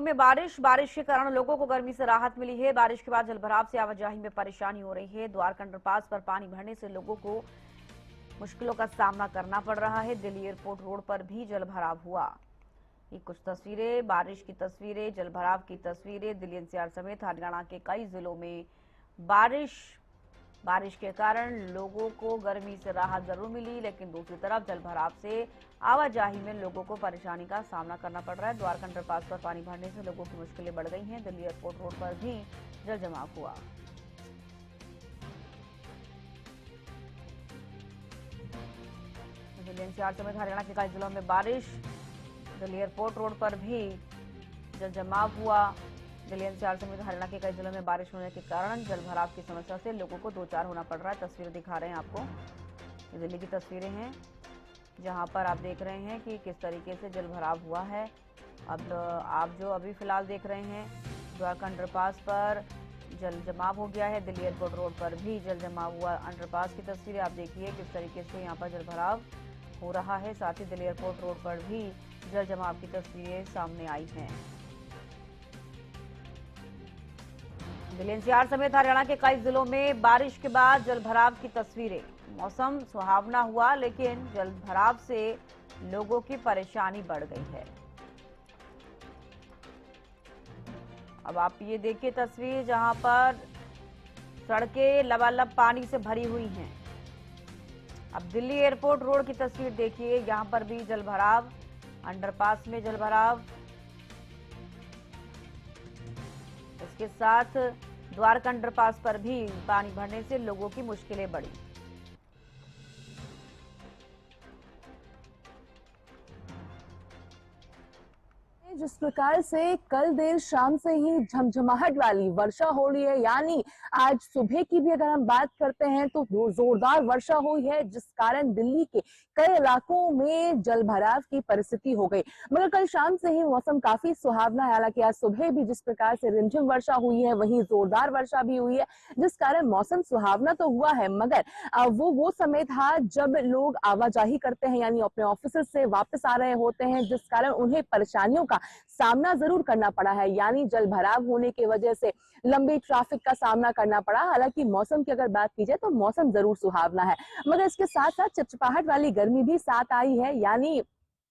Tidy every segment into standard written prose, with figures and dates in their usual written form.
में बारिश के कारण लोगों को गर्मी से राहत मिली है। बारिश के बाद जलभराव से आवाजाही में परेशानी हो रही है। द्वारका अंडरपास पर पानी भरने से लोगों को मुश्किलों का सामना करना पड़ रहा है। दिल्ली एयरपोर्ट रोड पर भी जलभराव हुआ। ये कुछ तस्वीरें, बारिश की तस्वीरें, जलभराव की तस्वीरें। दिल्ली एनसीआर समेत हरियाणा के कई जिलों में बारिश के कारण लोगों को गर्मी से राहत जरूर मिली, लेकिन दूसरी तरफ जलभराव से आवाजाही में लोगों को परेशानी का सामना करना पड़ रहा है। द्वारका अंडरपास पर पानी भरने से लोगों की मुश्किलें बढ़ गई हैं। दिल्ली एयरपोर्ट रोड पर भी जल जमाव हुआ। दिल्ली एनसीआर समेत हरियाणा के कई जिलों में बारिश। दिल्ली एयरपोर्ट रोड पर भी जल जमाव हुआ। दिल्ली एनसीआर समेत हरियाणा के कई जिलों में बारिश होने के कारण जलभराव की समस्या से लोगों को दो चार होना पड़ रहा है। तस्वीरें दिखा रहे हैं आपको, ये दिल्ली की तस्वीरें हैं जहां पर आप देख रहे हैं कि किस तरीके से जलभराव हुआ है। अब आप जो अभी फिलहाल देख रहे हैं, द्वारका अंडरपास पर जल जमाव हो गया है। दिल्ली एयरपोर्ट रोड पर भी जल जमाव हुआ। अंडरपास की तस्वीरें आप देखिए किस तरीके से यहाँ पर जलभराव हो रहा है। साथ ही दिल्ली एयरपोर्ट रोड पर भी जल जमाव की तस्वीरें सामने आई हैं। दिल्ली एनसीआर समेत हरियाणा के कई जिलों में बारिश के बाद जलभराव की तस्वीरें। मौसम सुहावना हुआ, लेकिन जलभराव से लोगों की परेशानी बढ़ गई है। अब आप ये देखिए तस्वीर जहां पर सड़कें लबालब पानी से भरी हुई हैं। अब दिल्ली एयरपोर्ट रोड की तस्वीर देखिए, यहां पर भी जलभराव, अंडरपास में जलभराव, इसके साथ द्वारका अंडरपास पर भी पानी भरने से लोगों की मुश्किलें बढ़ी। जिस प्रकार से कल देर शाम से ही झमझमाहट वाली वर्षा हो रही है, यानी आज सुबह की भी अगर हम बात करते हैं तो जोरदार वर्षा हुई है, जिस कारण दिल्ली के कई इलाकों में जलभराव की परिस्थिति हो गई। मगर कल शाम से ही मौसम काफी सुहावना है। हालांकि आज सुबह भी जिस प्रकार से रिमझिम वर्षा हुई है, वहीं जोरदार वर्षा भी हुई है, जिस कारण मौसम सुहावना तो हुआ है। मगर वो समय था जब लोग आवाजाही करते हैं, यानी अपने ऑफिस से वापस आ रहे होते हैं, जिस कारण उन्हें परेशानियों का सामना जरूर करना पड़ा है। यानी जलभराव होने की वजह से लंबी ट्रैफिक का सामना करना पड़ा। हालांकि मौसम की अगर बात की जाए तो मौसम जरूर सुहावना है, मगर इसके साथ साथ चिपचिपाहट वाली गर्मी भी साथ आई है। यानी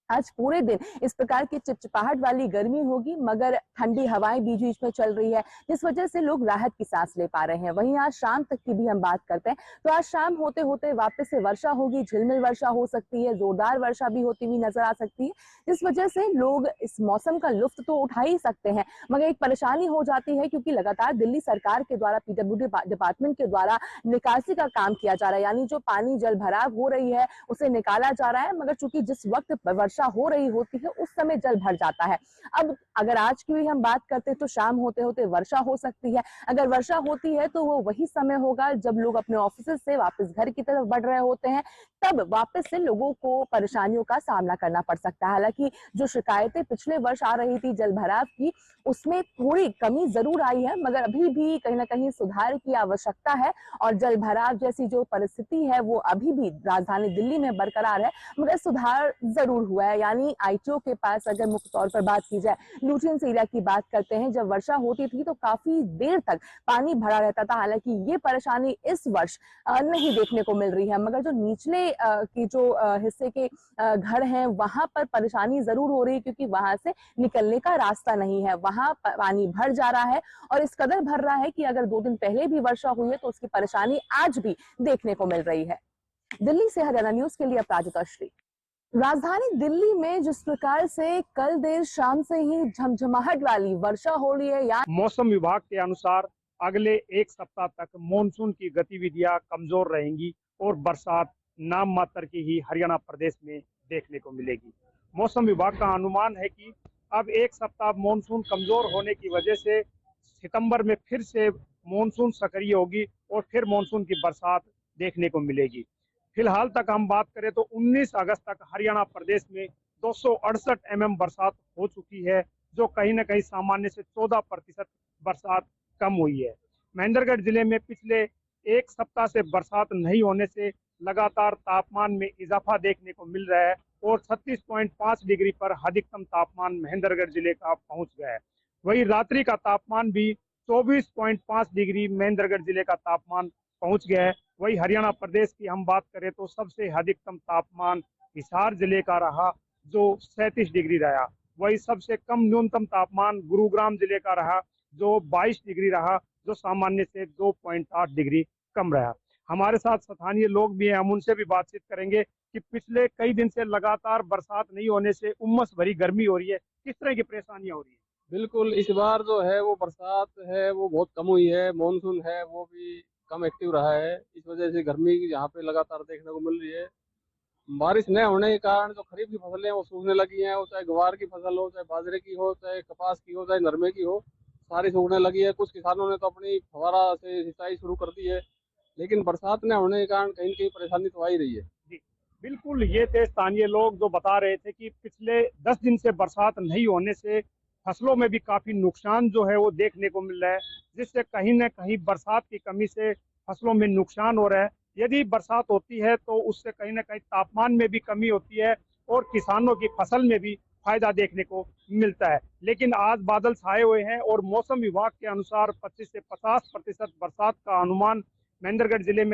आज पूरे दिन इस प्रकार की चिपचिपाहट वाली गर्मी होगी, मगर ठंडी हवाएं बीच बीच में चल रही है, जिस वजह से लोग राहत की सांस ले पा रहे हैं। वहीं आज शाम तक की भी हम बात करते हैं तो आज शाम होते होते वापस से वर्षा होगी, झिलमिल वर्षा हो सकती है, जोरदार वर्षा भी होती हुई नजर आ सकती है, जिस वजह से लोग इस मौसम का लुत्फ तो उठा ही सकते हैं। मगर एक परेशानी हो जाती है, क्योंकि लगातार दिल्ली सरकार के द्वारा, पीडब्ल्यूडी डिपार्टमेंट के द्वारा निकासी का काम किया जा रहा है, यानी जो पानी जल भराव हो रही है उसे निकाला जा रहा है। मगर चूंकि जिस वक्त वर्षा हो रही होती है उस समय जल भर जाता है। अब अगर आज की भी हम बात करते हैं तो शाम होते होते वर्षा हो सकती है। अगर वर्षा होती है तो वो वही समय होगा जब लोग अपने ऑफिस से वापस घर की तरफ बढ़ रहे होते हैं, तब वापस से लोगों को परेशानियों का सामना करना पड़ सकता है। हालांकि जो शिकायतें पिछले वर्ष आ रही थी जल भराव की, उसमें थोड़ी कमी जरूर आई है, मगर अभी भी कहीं ना कहीं सुधार की आवश्यकता है। और जल भराव जैसी जो परिस्थिति है वो अभी भी राजधानी दिल्ली में बरकरार है, मगर सुधार जरूर हुआ है। यानी आईटीओ के पास अगर मुख्य तौर पर बात की जाए, न्यूट्रिएंट्स एरिया की बात करते हैं, जब वर्षा होती थी तो काफी देर तक पानी भरा रहता था। हालांकि ये परेशानी इस वर्ष नहीं देखने को मिल रही है, मगर जो निचले की जो हिस्से के घर हैं वहां पर परेशानी जरूर हो रही है, क्योंकि वहां से निकलने का रास्ता नहीं है। वहां पानी भर जा रहा है और इस कदर भर रहा है कि अगर 2 दिन पहले भी वर्षा हुई है तो उसकी परेशानी आज भी देखने को मिल रही है। दिल्ली से हरियाणा न्यूज के लिए अपराजिता श्री। राजधानी दिल्ली में जिस प्रकार से कल देर शाम से ही झमझमाहट वाली वर्षा हो रही है, या मौसम विभाग के अनुसार अगले एक सप्ताह तक मानसून की गतिविधियां कमजोर रहेंगी और बरसात नाम मात्र की ही हरियाणा प्रदेश में देखने को मिलेगी। मौसम विभाग का अनुमान है कि अब एक सप्ताह मानसून कमजोर होने की वजह से सितंबर में फिर से मानसून सक्रिय होगी और फिर मानसून की बरसात देखने को मिलेगी। फिलहाल तक हम बात करें तो 19 अगस्त तक हरियाणा प्रदेश में 268 mm बरसात हो चुकी है, जो कहीं न कहीं सामान्य से 14% बरसात कम हुई है। महेंद्रगढ़ जिले में पिछले एक सप्ताह से बरसात नहीं होने से लगातार तापमान में इजाफा देखने को मिल रहा है और 36.5 डिग्री पर अधिकतम तापमान महेंद्रगढ़ जिले का पहुंच गया है। वही रात्रि का तापमान भी 24.5 डिग्री महेंद्रगढ़ जिले का तापमान पहुंच गया है। वही हरियाणा प्रदेश की हम बात करें तो सबसे अधिकतम तापमान हिसार जिले का रहा, जो 37 डिग्री रहा। वही सबसे कम न्यूनतम तापमान गुरुग्राम जिले का रहा, जो 22 डिग्री रहा, जो सामान्य से 2.8 डिग्री कम रहा। हमारे साथ स्थानीय लोग भी हैं, हम उनसे भी बातचीत करेंगे कि पिछले कई दिन से लगातार बरसात नहीं होने से उमस भरी गर्मी हो रही है, किस तरह की परेशानियां हो रही है? बिल्कुल, इस बार जो है वो बरसात है वो बहुत कम हुई है, मानसून है वो भी कम एक्टिव रहा है। इस वजह से गर्मी यहाँ पे लगातार देखने को मिल रही है। बारिश न होने के कारण जो खरीफ की फसलें हैं वो सूखने लगी हैं, वो चाहे ग्वार की फसल हो, चाहे बाजरे की हो, चाहे कपास की हो, चाहे नरमे की हो, सारी सूखने लगी है। कुछ किसानों ने तो अपनी फव्वारा से सिंचाई शुरू कर दी है, लेकिन बरसात न होने के कारण कहीं न कहीं परेशानी तो आ ही रही है। जी, बिल्कुल, ये थे स्थानीय लोग जो बता रहे थे कि पिछले 10 दिन से बरसात नहीं होने से फसलों में भी काफी नुकसान जो है वो देखने को मिल रहा है, जिससे कहीं ना कहीं बरसात की कमी से फसलों में नुकसान हो रहा है। यदि बरसात होती है तो उससे कहीं ना कहीं तापमान में भी कमी होती है और किसानों की फसल में भी फायदा देखने को मिलता है। लेकिन आज बादल छाए हुए हैं और मौसम विभाग के अनुसार 25 से 50% बरसात का अनुमान महेंद्रगढ़ जिले में